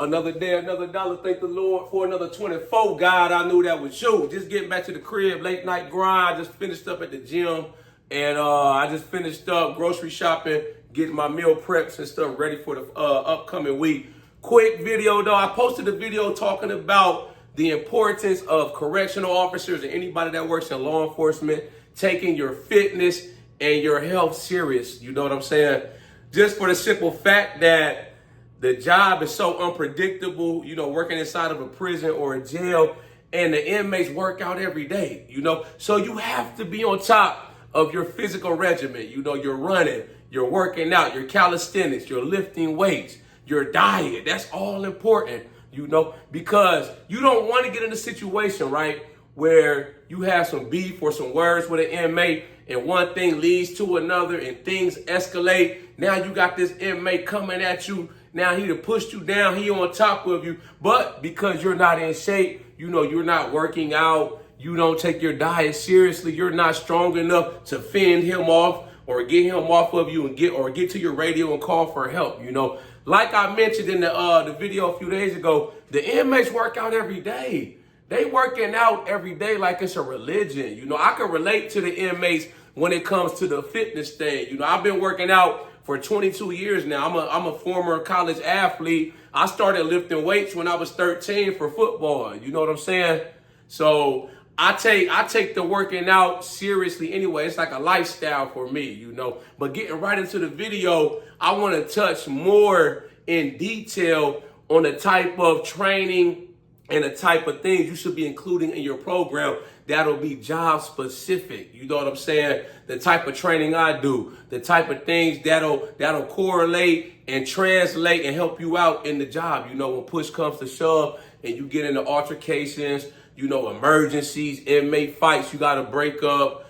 Another day, another dollar. Thank the Lord for another 24. God, I knew that was you. Just getting back to the crib, late night grind. Just finished up at the gym. And I just finished up grocery shopping, getting my meal preps and stuff ready for the upcoming week. Quick video though. I posted a video talking about the importance of correctional officers and anybody that works in law enforcement taking your fitness and your health serious. You know what I'm saying? Just for the simple fact that the job is so unpredictable, you know, working inside of a prison or a jail, and the inmates work out every day, you know. So you have to be on top of your physical regimen. You know, you're running, you're working out, your calisthenics, you're lifting weights, your diet. That's all important, you know, because you don't want to get in a situation, right, where you have some beef or some words with an inmate and one thing leads to another and things escalate. Now you got this inmate coming at you. Now he done pushed you down, he on top of you, but because you're not in shape, you know, you're not working out, you don't take your diet seriously, you're not strong enough to fend him off or get him off of you and get to your radio and call for help, you know. Like I mentioned in the video a few days ago, the inmates work out every day. They working out every day like it's a religion. You know, I can relate to the inmates when it comes to the fitness thing. You know, I've been working out for 22 years now. I'm a former college athlete. I started lifting weights when I was 13 for football. You know what I'm saying? So I take the working out seriously anyway. It's like a lifestyle for me, you know. But getting right into the video, I want to touch more in detail on the type of training and the type of things you should be including in your program that'll be job specific. You know what I'm saying? The type of training I do, the type of things that'll correlate and translate and help you out in the job. You know, when push comes to shove and you get into altercations, you know, emergencies, inmate fights, you got to break up,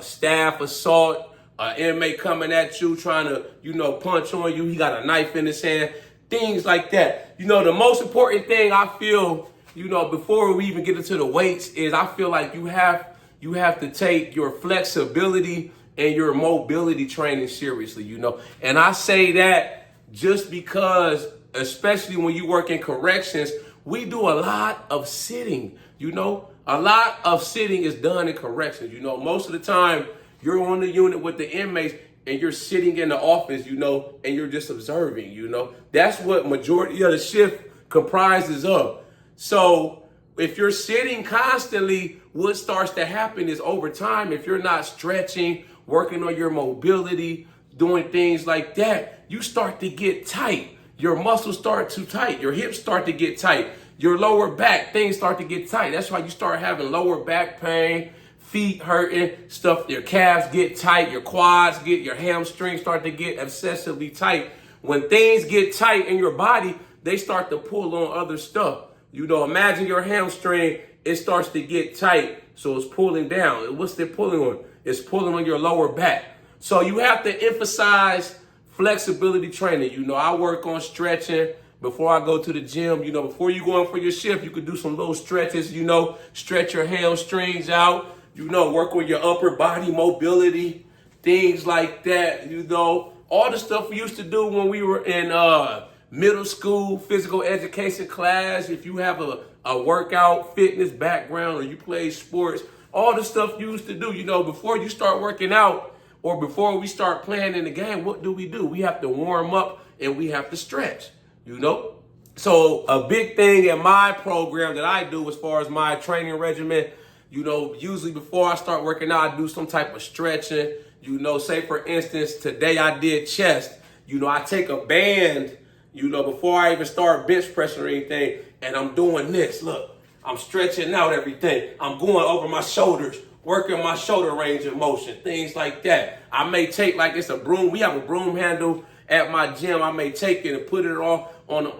staff assault, inmate coming at you, trying to, you know, punch on you. He got a knife in his hand. Things like that. You know, the most important thing I feel, you know, before we even get into the weights is I feel like you have to take your flexibility and your mobility training seriously, you know. And I say that just because, especially when you work in corrections, we do a lot of sitting, you know. A lot of sitting is done in corrections, you know. Most of the time you're on the unit with the inmates and you're sitting in the office, you know, and you're just observing, you know. That's what majority of the shift comprises of. So if you're sitting constantly, what starts to happen is over time, if you're not stretching, working on your mobility, doing things like that, you start to get tight. Your muscles start to tight. Your hips start to get tight. Your lower back, things start to get tight. That's why you start having lower back pain, feet hurting, stuff, your calves get tight, your quads get, your hamstrings start to get excessively tight. When things get tight in your body, they start to pull on other stuff. You know, imagine your hamstring, it starts to get tight, so it's pulling down. What's it pulling on? It's pulling on your lower back. So you have to emphasize flexibility training. You know, I work on stretching before I go to the gym. You know, before you go in for your shift, you could do some little stretches, you know, stretch your hamstrings out. You know, work with your upper body mobility, things like that, you know. All the stuff we used to do when we were in middle school, physical education class. If you have a workout, fitness background, or you play sports, all the stuff you used to do, you know, before you start working out or before we start playing in the game, what do? We have to warm up and we have to stretch, you know. So a big thing in my program that I do as far as my training regimen, you know, usually before I start working out, I do some type of stretching. You know, say for instance, today I did chest. You know, I take a band, you know, before I even start bench pressing or anything, and I'm doing this. Look, I'm stretching out everything. I'm going over my shoulders, working my shoulder range of motion, things like that. I may take, like it's a broom. We have a broom handle at my gym. I may take it and put it on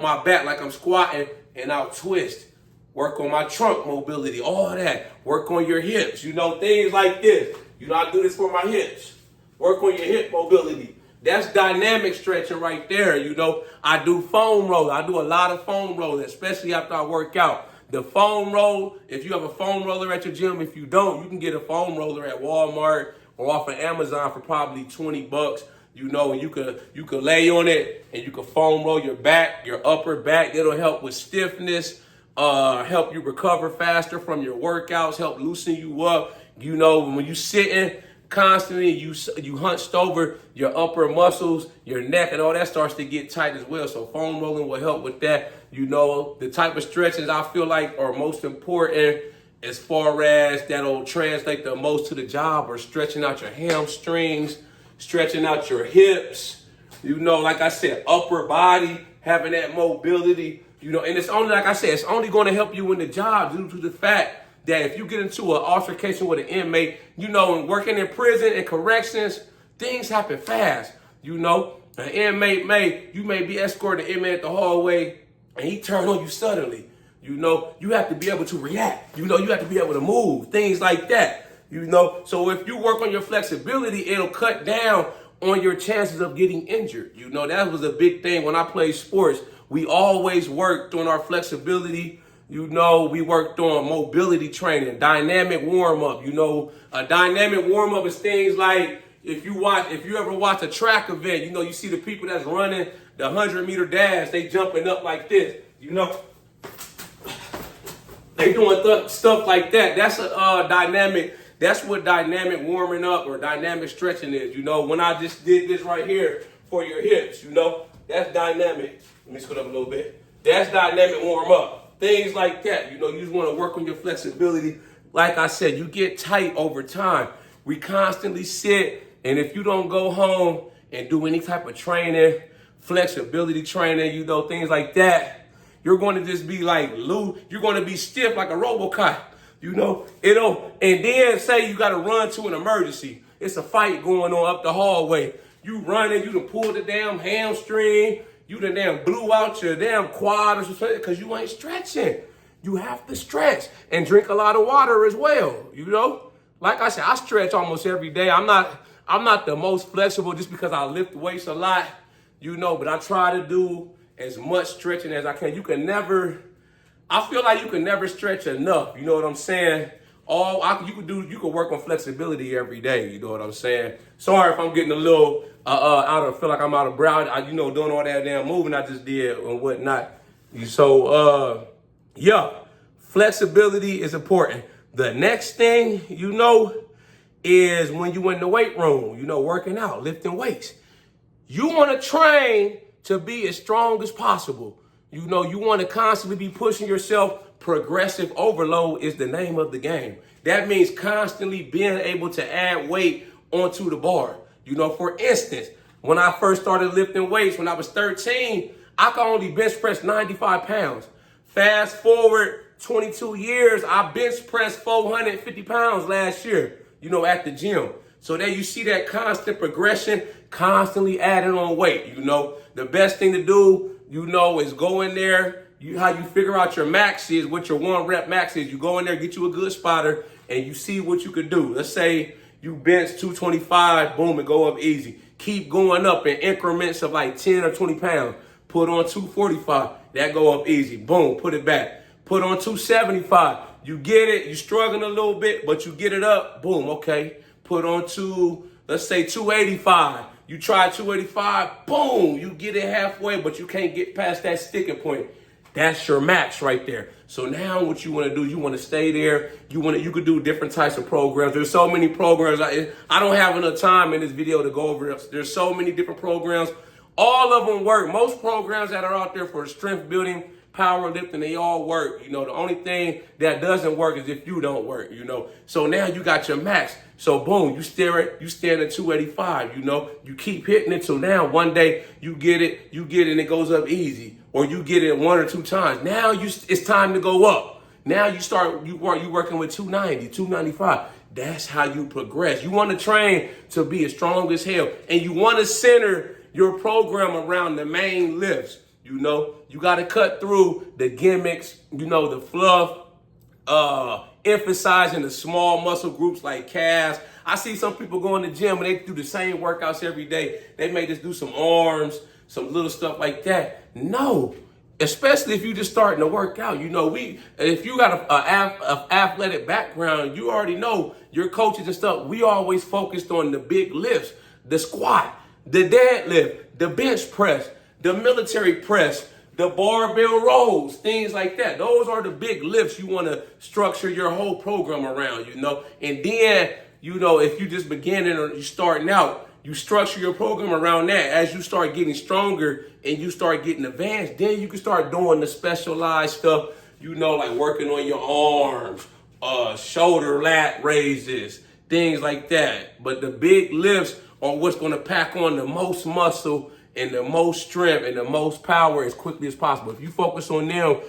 my back like I'm squatting, and I'll twist. Work on my trunk mobility, all that. Work on your hips, you know, things like this. You know, I do this for my hips. Work on your hip mobility. That's dynamic stretching right there, you know. I do foam roll. I do a lot of foam rolling, especially after I work out. The foam roll, if you have a foam roller at your gym, if you don't, you can get a foam roller at Walmart or off of Amazon for probably $20. You know, and you can lay on it and you can foam roll your back, your upper back. It'll help with stiffness, help you recover faster from your workouts, help loosen you up. You know, when you sitting constantly, you hunched over, your upper muscles, your neck, and all that starts to get tight as well. So foam rolling will help with that. You know, the type of stretches I feel like are most important as far as that'll translate the most to the job are stretching out your hamstrings, stretching out your hips, you know, like I said, upper body, having that mobility, you know, and it's only, like I said, it's only going to help you in the job due to the fact that if you get into an altercation with an inmate, you know, and working in prison and corrections, things happen fast. You know, an inmate you may be escorting an inmate at the hallway and he turn on you suddenly. You know, you have to be able to react. You know, you have to be able to move, things like that. You know, so if you work on your flexibility, it'll cut down on your chances of getting injured. You know, that was a big thing when I played sports. We always worked on our flexibility. You know, we worked on mobility training, dynamic warm-up. You know, a dynamic warm-up is things like if you ever watch a track event, you know, you see the people that's running the 100-meter dash, they jumping up like this, you know. They doing stuff like that. That's a dynamic. That's what dynamic warming up or dynamic stretching is. You know, when I just did this right here for your hips, you know, that's dynamic. Let me scoot up a little bit. That's dynamic warm up. Things like that. You know, you just want to work on your flexibility. Like I said, you get tight over time. We constantly sit, and if you don't go home and do any type of training, flexibility training, you know, things like that, you're going to just be like loose. You're going to be stiff like a RoboCop, you know. And then say you got to run to an emergency. It's a fight going on up the hallway. You running, you done pulled the damn hamstring. You done damn blew out your damn quad or something because you ain't stretching. You have to stretch and drink a lot of water as well, you know. Like I said, I stretch almost every day. I'm not the most flexible just because I lift weights a lot, you know, but I try to do as much stretching as I can. I feel like you can never stretch enough. You know what I'm saying? You can work on flexibility every day. You know what I'm saying? Sorry if I'm getting a little feel like I'm out of breath. You know, doing all that damn moving I just did and whatnot. So, yeah, flexibility is important. The next thing, you know, is when you in the weight room, you know, working out, lifting weights. You want to train to be as strong as possible. You know, you want to constantly be pushing yourself. Progressive overload is the name of the game. That means constantly being able to add weight onto the bar. You know, for instance, when I first started lifting weights when I was 13, I could only bench press 95 pounds. Fast forward 22 years, I bench pressed 450 pounds last year, you know, at the gym. So there you see that constant progression, constantly adding on weight. You know, the best thing to do, you know, is go in there. How you figure out your max is, what your 1 rep max is. You go in there, get you a good spotter, and you see what you could do. Let's say you bench 225, boom, and go up easy. Keep going up in increments of like 10 or 20 pounds. Put on 245, that go up easy. Boom, put it back. Put on 275. You get it, you struggling a little bit, but you get it up, boom, okay. Put on let's say 285. You try 285, boom, you get it halfway, but you can't get past that sticking point. That's your max right there. So now what you want to do, you want to stay there. You could do different types of programs. There's so many programs. I don't have enough time in this video to go over it. There's so many different programs. All of them work. Most programs that are out there for strength building, powerlifting, they all work. You know, the only thing that doesn't work is if you don't work, you know. So now you got your max. So boom, you stand at 285, you know. You keep hitting it till now one day you get it and it goes up easy. Or you get it 1 or 2 times. Now it's time to go up. Now you working with 290, 295. That's how you progress. You want to train to be as strong as hell. And you want to center your program around the main lifts. You know, you got to cut through the gimmicks, you know, the fluff, emphasizing the small muscle groups like calves. I see some people go in the gym and they do the same workouts every day. They may just do some arms, some little stuff like that. No, especially if you just starting to work out. You know, if you got a athletic background, you already know your coaches and stuff. We always focused on the big lifts, the squat, the deadlift, the bench press, the military press, the barbell rows, things like that. Those are the big lifts you want to structure your whole program around, And then, if you just beginning or you starting out, you structure your program around that. As you start getting stronger and you start getting advanced, then you can start doing the specialized stuff, like working on your arms, shoulder lat raises, things like that. But the big lifts are what's going to pack on the most muscle and the most strength and the most power as quickly as possible. If you focus on them,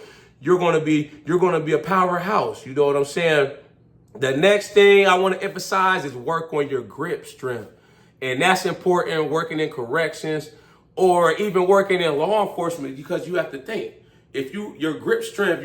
you're going to be a powerhouse. You know what I'm saying? The next thing I want to emphasize is work on your grip strength. And that's important working in corrections or even working in law enforcement, because you have to think. If your grip strength,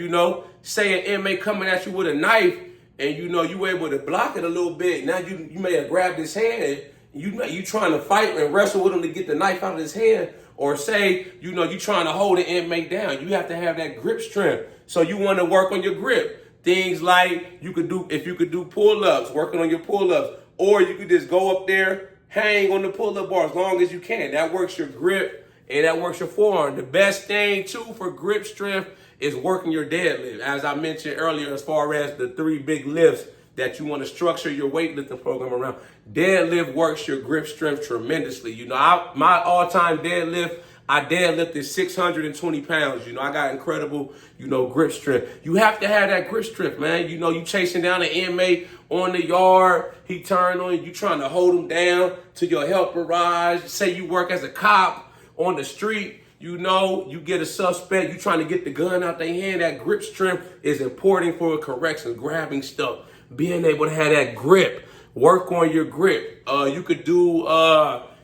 say an inmate coming at you with a knife and you were able to block it a little bit. Now you may have grabbed his hand. You trying to fight and wrestle with him to get the knife out of his hand, or say, you trying to hold an inmate down. You have to have that grip strength. So you want to work on your grip. Things like if you could do pull-ups, working on your pull-ups, or you could just go up there, hang on the pull-up bar as long as you can. That works your grip and that works your forearm. The best thing too for grip strength is working your deadlift. As I mentioned earlier, as far as the 3 big lifts that you want to structure your weightlifting program around, deadlift works your grip strength tremendously. My all-time deadlift, I deadlifted 620 pounds. I got incredible, grip strength. You have to have that grip strength, man. You chasing down an inmate on the yard, he turned on you, trying to hold him down till your helper rise. Say you work as a cop on the street, you get a suspect, you trying to get the gun out their hand. That grip strength is important for corrections, grabbing stuff, being able to have that grip. Work on your grip. You could do,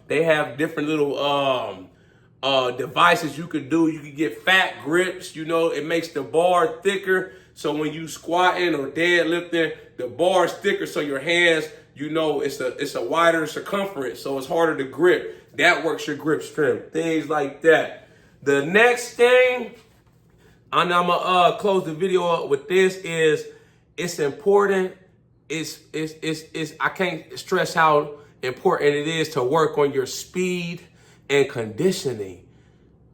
they have different little devices you could do. You could get fat grips, it makes the bar thicker. So when you squatting or deadlifting, the bar is thicker, so your hands, it's a wider circumference, so it's harder to grip. That works your grip strength, things like that. The next thing, and I'm gonna close the video up with this, is it's important. I can't stress how important it is to work on your speed and conditioning.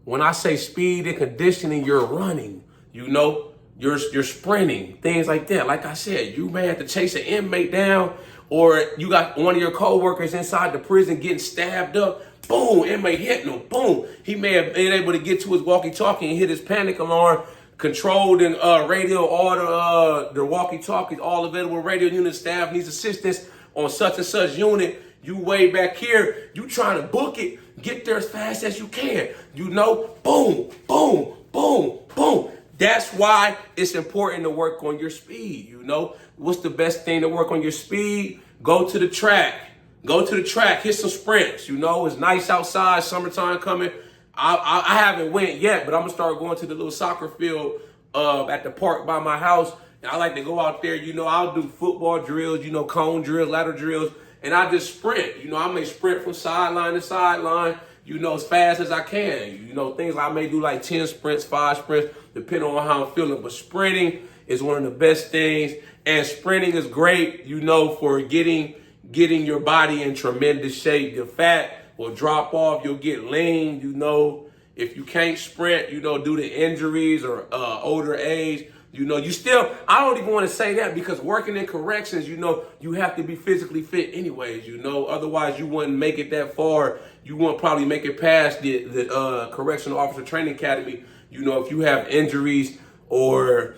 When I say speed and conditioning, you're running, you're sprinting, things like that. Like I said, you may have to chase an inmate down, or you got one of your coworkers inside the prison getting stabbed up. Boom, inmate hitting him. Boom. He may have been able to get to his walkie-talkie and hit his panic alarm, controlled and radio order the walkie-talkies, all available radio unit staff needs assistance on such and such unit. You way back here, you trying to book it, get there as fast as you can. Boom, boom, boom, boom. That's why it's important to work on your speed. What's the best thing to work on your speed? Go to the track. Hit some sprints. It's nice outside, summertime coming. I haven't went yet, but I'm gonna start going to the little soccer field at the park by my house. And I like to go out there. I'll do football drills, cone drills, ladder drills, and I just sprint. I may sprint from sideline to sideline, as fast as I can. Things I may do like 10 sprints, 5 sprints, depending on how I'm feeling. But sprinting is one of the best things. And sprinting is great, for getting your body in tremendous shape. The fat will drop off. You'll get lean. If you can't sprint, due to injuries or older age, I don't even want to say that, because working in corrections, you have to be physically fit anyways, otherwise you wouldn't make it that far. You won't probably make it past the Correctional Officer Training Academy. If you have injuries or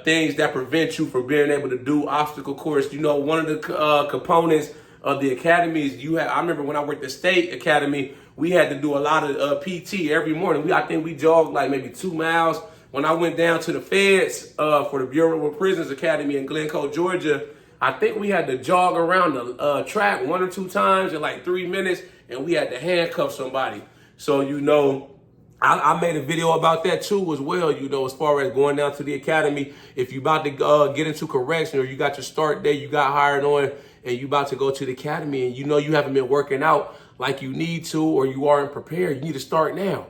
things that prevent you from being able to do obstacle course. One of the components of the academy is I remember when I worked at the state academy, we had to do a lot of PT every morning. I think we jogged like maybe 2 miles. When I went down to the feds for the Bureau of Prisons Academy in Glencoe, Georgia, I think we had to jog around the track 1 or 2 times in like 3 minutes, and we had to handcuff somebody. So, I made a video about that too as well, as far as going down to the academy. If you about to get into correction, or you got your start day, you got hired on, and you about to go to the academy, and you haven't been working out like you need to, or you aren't prepared, you need to start now.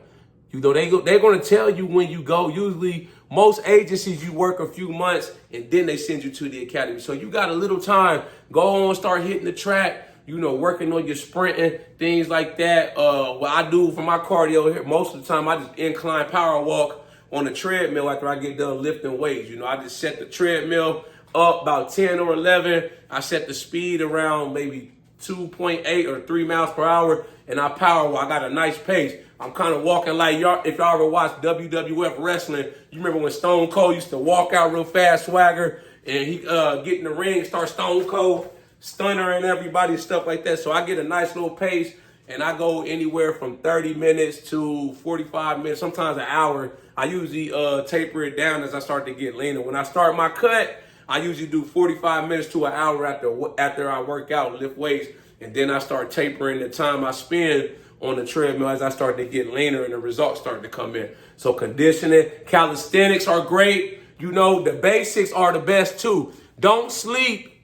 They're going to tell you when you go. Usually, most agencies, you work a few months, and then they send you to the academy. So you got a little time. Go on, start hitting the track. working on your sprinting, things like that. What I do for my cardio here, most of the time, I just incline power walk on the treadmill after I get done lifting weights. I just set the treadmill up about 10 or 11. I set the speed around maybe 2.8 or 3 miles per hour, and I power walk. I got a nice pace. I'm kind of walking like y'all. If y'all ever watched WWF wrestling, you remember when Stone Cold used to walk out real fast, swagger, and he get in the ring, start Stone Cold stunnering everybody, stuff like that. So I get a nice little pace, and I go anywhere from 30 minutes to 45 minutes, sometimes an hour. I usually taper it down as I start to get leaner. When I start my cut, I usually do 45 minutes to an hour after I work out, lift weights, and then I start tapering the time I spend on the treadmill as I start to get leaner and the results start to come in. So conditioning, calisthenics are great. The basics are the best too. Don't sleep,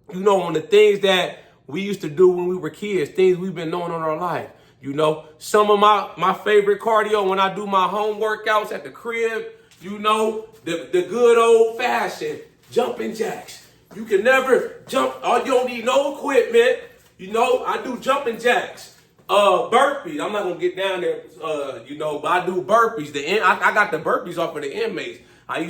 on the things that we used to do when we were kids, things we've been doing all our life. Some of my favorite cardio when I do my home workouts at the crib, the good old fashioned jumping jacks. You can never jump. You don't need no equipment. I do jumping jacks. Burpees. I'm not gonna get down there, but I do burpees. I got the burpees off of the inmates.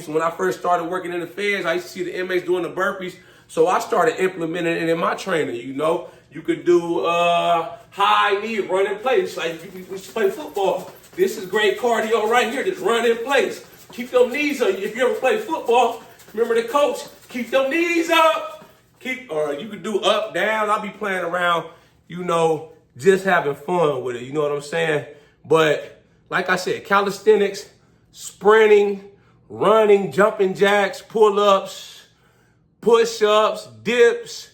When I first started working in the feds, I used to see the inmates doing the burpees. So I started implementing it in my training. You could do high knee run in place. Like we play football. This is great cardio right here. Just run in place. Keep them knees up. If you ever play football, remember the coach, keep them knees up. Or you could do up, down. I'll be playing around, just having fun with it. You know what I'm saying? But like I said, calisthenics, sprinting, running, jumping jacks, pull-ups, push-ups, dips.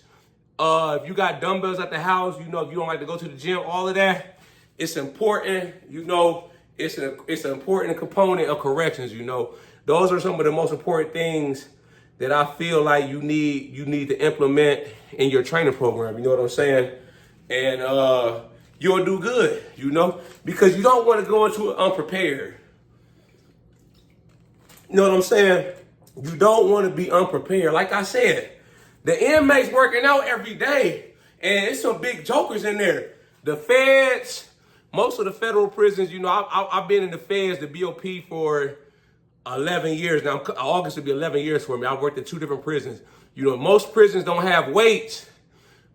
If you got dumbbells at the house, if you don't like to go to the gym, all of that, it's important. It's an important component of corrections. Those are some of the most important things that I feel like you need to implement in your training program. You know what I'm saying? And you'll do good, because you don't want to go into it unprepared. You know what I'm saying? You don't want to be unprepared. Like I said, the inmates working out every day, and it's some big jokers in there. The feds, most of the federal prisons, I've been in the feds, the BOP, for 11 years now. August will be 11 years for me. I've worked in 2 different prisons. Most prisons don't have weights,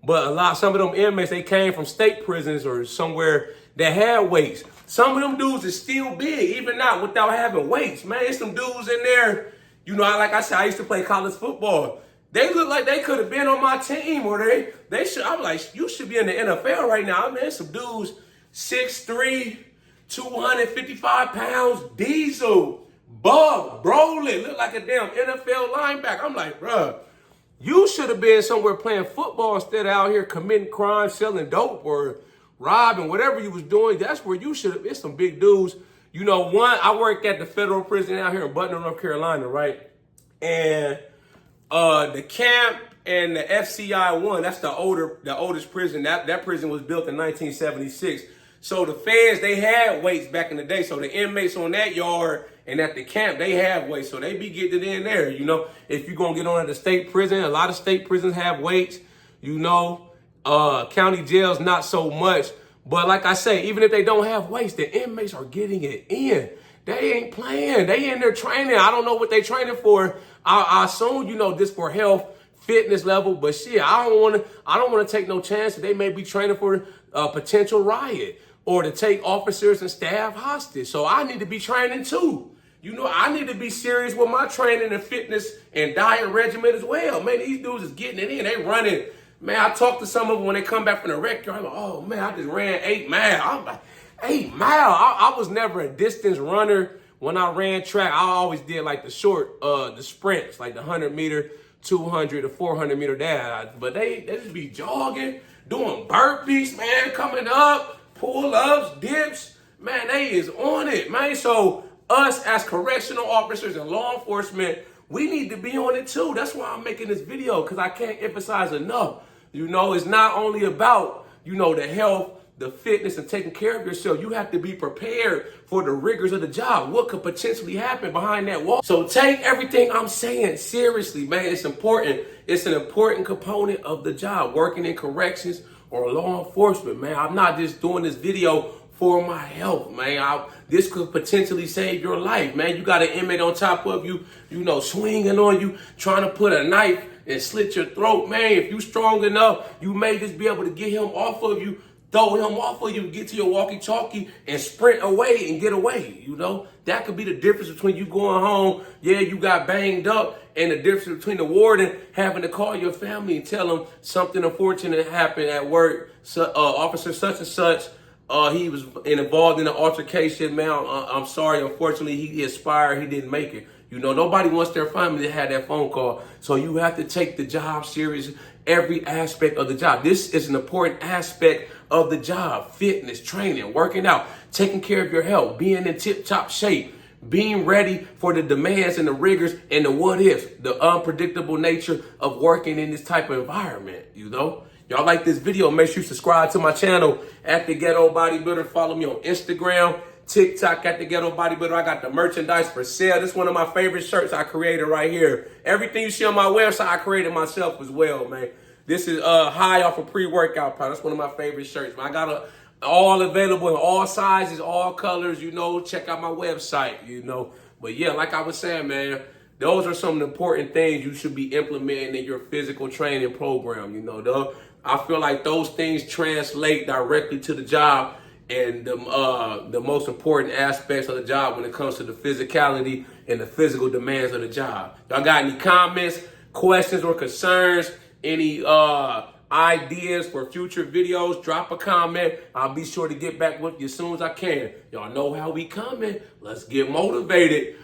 but some of them inmates, they came from state prisons or somewhere that had weights. Some of them dudes is still big, even now, without having weights. Man, there's some dudes in there, like I said, I used to play college football. They look like they could have been on my team, or they should. I'm like, you should be in the NFL right now. Man, some dudes, 6'3", 255 pounds, diesel, bug, Broly, look like a damn NFL linebacker. I'm like, bruh, you should have been somewhere playing football instead of out here committing crimes, selling dope, or robbing, whatever you was doing. That's where you should have. It's some big dudes. I worked at the federal prison out here in Butner, North Carolina, right? And the camp and the FCI-1, that's the oldest prison. That prison was built in 1976. So the feds, they had weights back in the day. So the inmates on that yard and at the camp, they have weights. So they be getting it in there, If you're going to get on at the state prison, a lot of state prisons have weights, County jails, not so much. But like I say, even if they don't have weights, the inmates are getting it in. They ain't playing. They in there training. I don't know what they training for. I assume, this for health, fitness level. But shit, I don't want to take no chance that they may be training for a potential riot or to take officers and staff hostage. So I need to be training too. I need to be serious with my training and fitness and diet regimen as well. Man, these dudes is getting it in. They running. Man, I talk to some of them when they come back from the rec yard. I'm like, oh man, I just ran 8 miles. I'm like, 8 miles? I was never a distance runner. When I ran track, I always did like the short, the sprints, like the 100 meter, 200 to 400 meter dash. But they just be jogging, doing burpees, man, coming up, pull-ups, dips. Man, they is on it, man. So us as correctional officers and law enforcement, we need to be on it too. That's why I'm making this video, because I can't emphasize enough. It's not only about, the health, the fitness, and taking care of yourself. You have to be prepared for the rigors of the job. What could potentially happen behind that wall? So take everything I'm saying seriously, man. It's important. It's an important component of the job. Working in corrections, or law enforcement, man. I'm not just doing this video for my health, man. This could potentially save your life, man. You got an inmate on top of you, swinging on you, trying to put a knife and slit your throat, man. If you strong enough, you may just be able to get him off of you, throw him off of you, get to your walkie-talkie and sprint away and get away, That could be the difference between you going home, yeah, you got banged up, and the difference between the warden having to call your family and tell them something unfortunate happened at work. So, officer such and such, he was involved in an altercation, man. I'm sorry, unfortunately, he expired, he didn't make it. Nobody wants their family to have that phone call. So you have to take the job serious, every aspect of the job. This is an important aspect of the job: fitness, training, working out, taking care of your health, being in tip-top shape, being ready for the demands and the rigors and the what ifs, the unpredictable nature of working in this type of environment, Y'all like this video, make sure you subscribe to my channel at The Ghetto Bodybuilder. Follow me on Instagram, TikTok at The Ghetto Bodybuilder. I got the merchandise for sale. This is one of my favorite shirts I created right here. Everything you see on my website, I created myself as well, man. This is high off a pre-workout powder. That's one of my favorite shirts, man. I got all available in all sizes, all colors, Check out my website, But yeah, like I was saying, man, those are some of the important things you should be implementing in your physical training program, I feel like those things translate directly to the job and the most important aspects of the job when it comes to the physicality and the physical demands of the job. Y'all got any comments, questions, or concerns? Any ideas for future videos? Drop a comment. I'll be sure to get back with you as soon as I can. Y'all know how we coming. Let's get motivated.